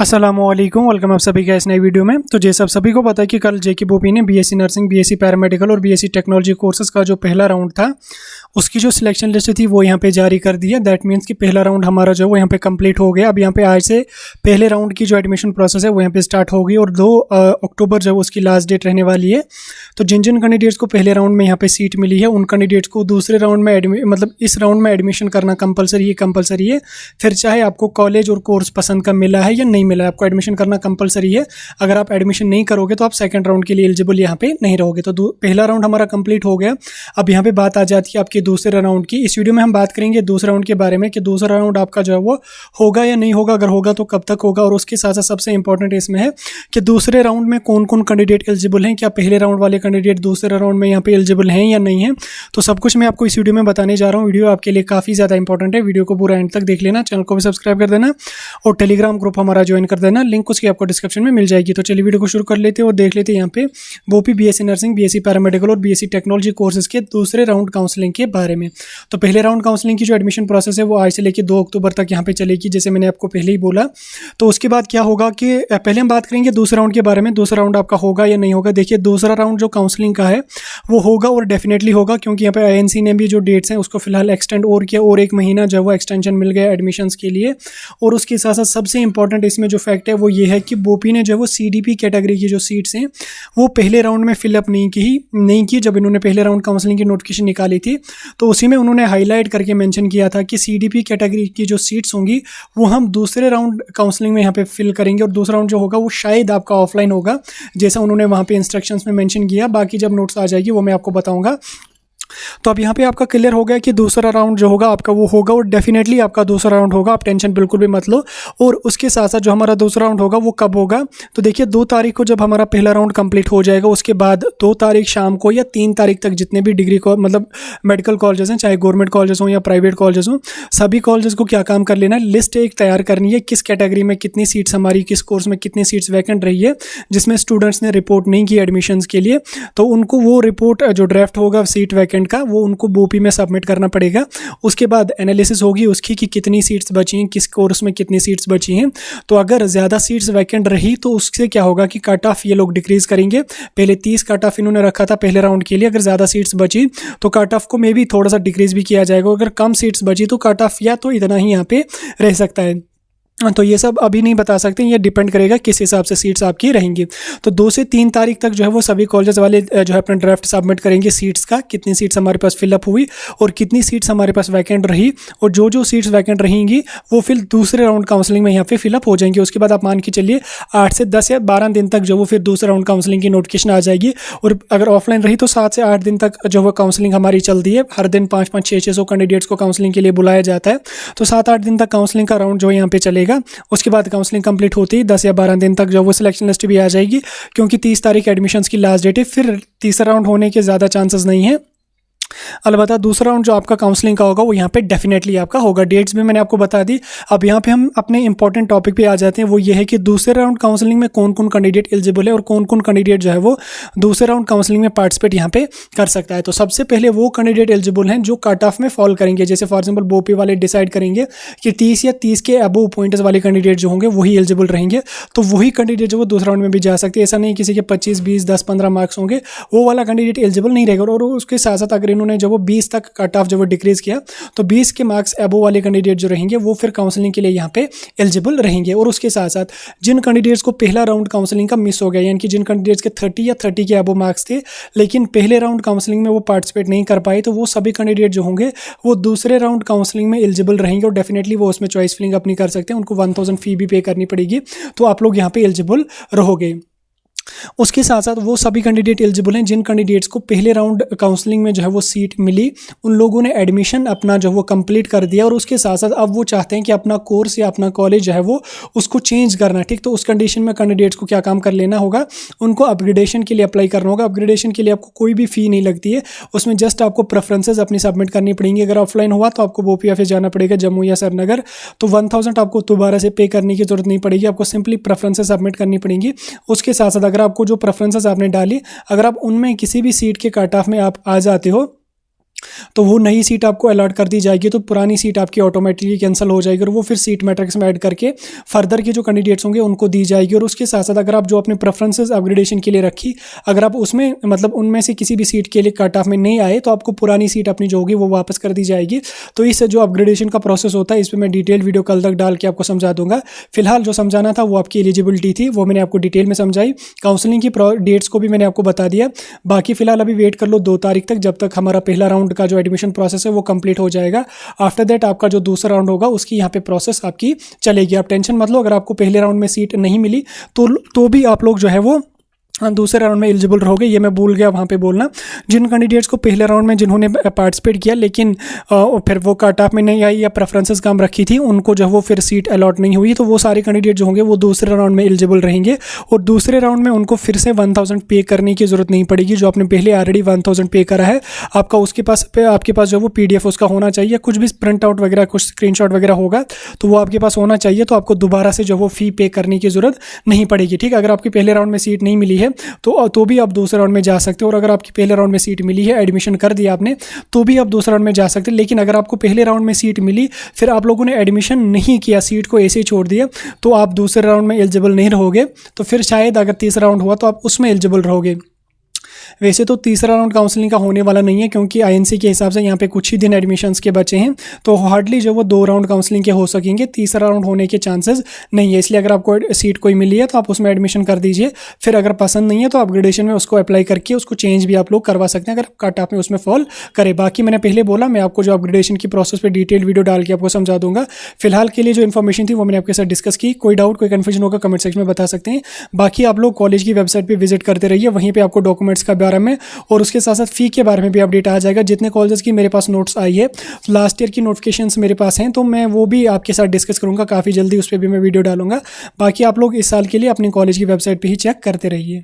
अस्सलामुअलैकुम, वेलकम आप सभी का इस नई वीडियो में। तो जैसे आप सभी को पता है कि कल जेके बोपी ने बीएससी नर्सिंग, बीएससी पैरामेडिकल और बीएससी टेक्नोलॉजी कोर्सेज का जो पहला राउंड था उसकी जो सिलेक्शन लिस्ट थी वो यहाँ पे जारी कर दी है। दैट मीन्स कि पहला राउंड हमारा जो है वो यहाँ पे कंप्लीट हो गया। अब यहाँ पे आज से पहले राउंड की जो एडमिशन प्रोसेस है वो यहाँ पे स्टार्ट होगी और 2 अक्टूबर जो है उसकी लास्ट डेट रहने वाली है। तो जिन जिन कैंडिडेट्स को पहले राउंड में यहाँ पे सीट मिली है उन कैंडिडेट्स को दूसरे राउंड में मतलब इस राउंड में एडमिशन करना कंपलसरी है। फिर चाहे आपको कॉलेज और कोर्स पसंद का मिला है या नहीं मिला है, आपको एडमिशन करना कंपलसरी है। अगर आप एडमिशन नहीं करोगे तो आप सेकंड राउंड के लिए एलिजिबल यहाँ पे नहीं रहोगे। तो पहला राउंड हमारा कंप्लीट हो गया। अब यहाँ पे बात आ जाती है आपके दूसरे राउंड की। इस वीडियो में हम बात करेंगे दूसरे राउंड के बारे में कि दूसरा राउंड आपका जो है वो होगा या नहीं होगा, अगर होगा तो कब तक होगा, और उसके साथ साथ सबसे इंपॉर्टेंट इसमें है कि दूसरे राउंड में कौन कौन कैंडिडेट एलिजिबल हैं, क्या पहले राउंड वाले कैंडिडेट दूसरे राउंड में यहाँ पे एलिजिबल हैं या नहीं है। तो सब कुछ मैं आपको इस वीडियो में बताने जा रहा हूँ। वीडियो आपके लिए काफ़ी ज़्यादा इंपॉर्टेंट है, वीडियो को पूरा एंड तक देख लेना, चैनल को भी सब्सक्राइब कर देना और टेलीग्राम ग्रुप हमारा ज्वाइन कर देना, लिंक उसकी आपको डिस्क्रिप्शन में मिल जाएगी। तो चलिए वीडियो को शुरू कर लेते हैं और देख लेते हैं यहाँ पे बोपी बीएससी नर्सिंग, बीएससी पैरामेडिकल और बीएससी टेक्नोलॉजी कोर्सेज के दूसरे राउंड काउंसलिंग के बारे में। तो पहले राउंड काउंसलिंग की जो एडमिशन प्रोसेस है वो आज से लेकर 2 अक्टूबर तक यहाँ पे चलेगी, जैसे मैंने आपको पहले ही बोला। तो उसके बाद क्या होगा कि पहले हम बात करेंगे दूसरा राउंड के बारे में, दूसरा राउंड आपका होगा या नहीं होगा। देखिए दूसरा राउंड जो काउंसलिंग का है वो होगा और डेफिनेटली होगा, क्योंकि यहाँ पे आईएनसी ने भी जो डेट्स हैं उसको फिलहाल एक्सटेंड और किया और 1 महीना जो है वो एक्सटेंशन मिल गया एडमिशन्स के लिए। और उसके साथ साथ सबसे इंपॉर्टेंट इसमें जो फैक्ट है वो ये है कि बोपी ने जो है वो सीडीपी कैटेगरी की जो सीट्स हैं वो पहले राउंड में फिलअप नहीं की। जब इन्होंने पहले राउंड काउंसलिंग की नोटिफिकेशन निकाली थी तो उसी में उन्होंने हाईलाइट करके मेंशन किया था कि सीडीपी कैटेगरी की जो सीट्स होंगी वो हम दूसरे राउंड काउंसलिंग में यहाँ पे फिल करेंगे, और दूसरा राउंड जो होगा वो शायद आपका ऑफलाइन होगा, जैसा उन्होंने वहाँ पे इंस्ट्रक्शंस में मेंशन किया। बाकी जब नोट्स आ जाएगी वो मैं आपको बताऊंगा। तो अब यहाँ पे आपका क्लियर हो गया कि दूसरा राउंड जो होगा आपका वो होगा और डेफिनेटली आपका दूसरा राउंड होगा, आप टेंशन बिल्कुल भी मत लो। और उसके साथ साथ जो हमारा दूसरा राउंड होगा वो कब होगा, तो देखिए 2 तारीख को जब हमारा पहला राउंड कंप्लीट हो जाएगा उसके बाद 2 तारीख शाम को या 3 तारीख तक जितने भी डिग्री को मतलब मेडिकल कॉलेजेस हैं, चाहे गवर्नमेंट कॉलेजेस हों या प्राइवेट कॉलेजेस हों, सभी कॉलेजेस को क्या काम कर लेना है, लिस्ट एक तैयार करनी है किस कैटेगरी में कितनी सीट्स हमारी, किस कोर्स में कितनी सीट्स वैकेंट रही है, जिसमें स्टूडेंट्स ने रिपोर्ट नहीं की एडमिशन्स के लिए। तो उनको वो रिपोर्ट जो ड्राफ्ट होगा सीट वैकेंट का वो उनको बोपी में सबमिट करना पड़ेगा। उसके बाद एनालिसिस होगी उसकी कि कितनी सीट्स बची हैं, किस कोर्स में कितनी सीट्स बची हैं। तो अगर ज़्यादा सीट्स वैकेंट रही तो उससे क्या होगा कि कट ऑफ ये लोग डिक्रीज़ करेंगे। पहले 30 कट ऑफ इन्होंने रखा था पहले राउंड के लिए, अगर ज़्यादा सीट्स बची तो कट ऑफ को मे भी थोड़ा सा डिक्रीज़ भी किया जाएगा। अगर कम सीट्स बची तो कट ऑफ या तो इतना ही यहाँ पे रह सकता है। तो ये सब अभी नहीं बता सकते, ये डिपेंड करेगा किस हिसाब से सीट्स आपकी रहेंगी। तो 2 से 3 तारीख तक जो है वो सभी कॉलेज वाले जो है अपना ड्राफ्ट सबमिट करेंगे सीट्स का, कितनी सीट्स हमारे पास फिलअप हुई और कितनी सीट्स हमारे पास वैकेंट रही, और जो सीट्स वैकेंट रहेंगी वो फिर दूसरे राउंड काउंसलिंग में यहाँ पे फिलअप हो जाएंगे। उसके बाद आप मान के चलिए 8 से 10 या 12 दिन तक जो वो फिर दूसरे राउंड काउंसलिंग की नोटिफिकेशन आ जाएगी। और अगर ऑफलाइन रही तो 7 से 8 दिन तक जो वो काउंसलिंग हमारी चलती है। हर दिन 5-5, 600 कैंडिडेट्स को काउंसलिंग के लिए बुलाया जाता है। तो 7-8 दिन तक काउंसलिंग का राउंड जो है यहाँ पे चलेगा। उसके बाद काउंसलिंग कंप्लीट होती है 10 या 12 दिन तक जो वो सिलेक्शन लिस्ट भी आ जाएगी, क्योंकि 30 तारीख एडमिशन्स की लास्ट डेट है। फिर तीसरा राउंड होने के ज़्यादा चांसेस नहीं है। अलबत्ता दूसरा राउंड जो आपका काउंसलिंग का होगा वो यहाँ पे डेफिनेटली आपका होगा। डेट्स भी मैंने आपको बता दी। अब यहाँ पे हम अपने इंपॉर्टेंट टॉपिक पे आ जाते हैं, वो ये है कि दूसरे राउंड काउंसलिंग में कौन कौन कैंडिडेट एलिजिबल है और कौन कौन कैंडिडेट जो है वो दूसरे राउंड काउंसलिंग में पार्टिसिपेट यहाँ पे कर सकता है। तो सबसे पहले वो कैंडिडेट एलिजिबल हैं जो कट ऑफ में फॉल करेंगे। जैसे फॉर एग्जाम्पल बोपी वाले डिसाइड करेंगे कि 30 या 30 के अबव पॉइंट्स वाले कैंडिडेट जो होंगे वही एलिजिबल रहेंगे, तो वही कैंडिडेट जो वो दूसरे राउंड में भी जा सकते हैं। ऐसा नहीं किसी के 25, 20, 10, 15 मार्क्स होंगे, वो वाला कैंडिडेट एलिजिबल नहीं रहेगा। और उसके साथ साथ अगर इन्होंने जो वो 20 तक कट ऑफ जो वो डिक्रीज किया तो 20 के मार्क्स अबव वाले कैंडिडेट जो रहेंगे वो फिर काउंसलिंग के लिए यहाँ पे एलिजिबल रहेंगे। और उसके साथ साथ जिन कैंडिडेट्स को पहला राउंड काउंसलिंग का मिस हो गया, यानी कि जिन कैंडिडेट्स के 30 या 30 के अबव मार्क्स थे लेकिन पहले राउंड काउंसलिंग में वो पार्टिसिपेट नहीं कर पाए, तो वो सभी कैंडिडेट जो होंगे वो दूसरे राउंड काउंसलिंग में एलिजिबल रहेंगे और डेफिनेटली वो उसमें चॉइस फिलिंग अपनी कर सकते हैं। उनको 1000 फी भी पे करनी पड़ेगी, तो आप लोग यहाँ पे एलिजिबल रहोगे। उसके साथ साथ वो सभी कैंडिडेट एलिजिबल हैं जिन कैंडिडेट्स को पहले राउंड काउंसलिंग में जो है वो सीट मिली, उन लोगों ने एडमिशन अपना जो वो कंप्लीट कर दिया और उसके साथ साथ अब वो चाहते हैं कि अपना कोर्स या अपना कॉलेज जो है वो उसको चेंज करना। ठीक, तो उस कंडीशन में कैंडिडेट्स को क्या काम कर लेना होगा, उनको अपग्रेडेशन के लिए अप्लाई करना होगा। अपग्रेडेशन के लिए आपको कोई भी फ़ी नहीं लगती है, उसमें जस्ट आपको प्रेफरेंसेज अपनी सबमिट करनी पड़ेंगी। अगर ऑफलाइन हुआ तो आपको बोपी ऑफिस जाना पड़ेगा जम्मू या श्रीनगर, तो 1000 आपको दोबारा से पे करने की जरूरत नहीं पड़ेगी, आपको सिंपली प्रेफरेंसेज सबमिट करनी पड़ेंगी। उसके साथ साथ अगर आपको जो प्रेफरेंसेस आपने डाली, अगर आप उनमें किसी भी सीट के कट ऑफ में आप आ जाते हो तो वो नई सीट आपको अलॉट कर दी जाएगी, तो पुरानी सीट आपकी ऑटोमेटिकली कैंसिल हो जाएगी और वो फिर सीट मैट्रिक्स में ऐड करके फर्दर के जो कैंडिडेट्स होंगे उनको दी जाएगी। और उसके साथ साथ अगर आप जो अपने प्रेफरेंसेस अपग्रेडेशन के लिए रखी, अगर आप उसमें मतलब उनमें से किसी भी सीट के लिए कट ऑफ में नहीं आए तो आपको पुरानी सीट अपनी जो होगी वो वापस कर दी जाएगी। तो इस जो अपग्रेडेशन का प्रोसेस होता है इस पर मैं डिटेल वीडियो कल तक डाल के आपको समझा दूंगा। फिलहाल जो समझाना था वो आपकी एलिजिबिलिटी थी, वो मैंने आपको डिटेल में समझाई। काउंसलिंग की डेट्स को भी मैंने आपको बता दिया। बाकी फिलहाल अभी वेट कर लो 2 तारीख तक, जब तक हमारा पहला राउंड का जो एडमिशन प्रोसेस है वो कंप्लीट हो जाएगा। आफ्टर दैट आपका जो दूसरा राउंड होगा उसकी यहाँ पे प्रोसेस आपकी चलेगी। आप टेंशन मत लो, अगर आपको पहले राउंड में सीट नहीं मिली तो भी आप लोग जो है वो दूसरे राउंड में एलिजिबल रहोगे। ये मैं भूल गया वहाँ पे बोलना। जिन कैंडिडेट्स को पहले राउंड में जिन्होंने पार्टिसिपेट किया लेकिन फिर वो कट ऑफ में नहीं आई या प्रेफरेंसेस कम रखी थी, उनको जो वो फिर सीट अलॉट नहीं हुई, तो वो सारे कैंडिडेट जो होंगे वो दूसरे राउंड में एलिजिबल रहेंगे। और दूसरे राउंड में उनको फिर से 1000 पे करने की ज़रूरत नहीं पड़ेगी। जो आपने पहले ऑलरेडी 1000 पे करा है, आपका उसके पास आपके पास जो वो PDF उसका होना चाहिए। कुछ भी प्रिंट आउट वगैरह कुछ स्क्रीनशॉट वगैरह होगा तो वो आपके पास होना चाहिए। तो आपको दोबारा से जो वो फ़ी पे करने की ज़रूरत नहीं पड़ेगी। ठीक, अगर आपकी पहले राउंड में सीट नहीं मिली है तो भी आप दूसरे राउंड में जा सकते हो। और अगर आपकी पहले राउंड में सीट मिली है, एडमिशन कर दिया आपने, तो भी आप दूसरे राउंड में जा सकते हैं। लेकिन अगर आपको पहले राउंड में सीट मिली, फिर आप लोगों ने एडमिशन नहीं किया, सीट को ऐसे ही छोड़ दिया, तो आप दूसरे राउंड में एलिजिबल नहीं रहोगे। तो फिर शायद अगर तीसरा राउंड हुआ तो आप उसमें एलिजिबल रहोगे। वैसे तो तीसरा राउंड काउंसलिंग का होने वाला नहीं है, क्योंकि INC के हिसाब से यहाँ पे कुछ ही दिन एडमिशन्स के बचे हैं, तो हार्डली जो वो 2 राउंड काउंसलिंग के हो सकेंगे। तीसरा राउंड होने के चांसेस नहीं है। इसलिए अगर आपको सीट कोई मिली है तो आप उसमें एडमिशन कर दीजिए। फिर अगर पसंद नहीं है तो अपग्रेडेशन में उसको अप्लाई करके उसको चेंज भी आप लोग करवा सकते हैं, अगर कट ऑफ में उसमें फॉल करे। बाकी मैंने पहले बोला, मैं आपको जो अपग्रेडेशन की प्रोसेस पर डिटेल वीडियो डाल के आपको समझा दूंगा। फिलहाल के लिए जो इन्फॉर्मेशन थी वो मैंने आपके साथ डिस्कस की। कोई डाउट कोई कन्फ्यूजन होगा कमेंट सेक्शन में बता सकते हैं। बाकी आप लोग कॉलेज की वेबसाइट पर विजिट करते रहिए, वहीं पर आपको डॉक्यूमेंट्स के बारे में और उसके साथ साथ फ़ी के बारे में भी अपडेट आ जाएगा। जितने कॉलेजेस की मेरे पास नोट्स आई है, लास्ट ईयर की नोटिफिकेशंस मेरे पास हैं, तो मैं वो भी आपके साथ डिस्कस करूंगा काफ़ी जल्दी, उस पर भी मैं वीडियो डालूंगा। बाकी आप लोग इस साल के लिए अपनी कॉलेज की वेबसाइट पे ही चेक करते रहिए।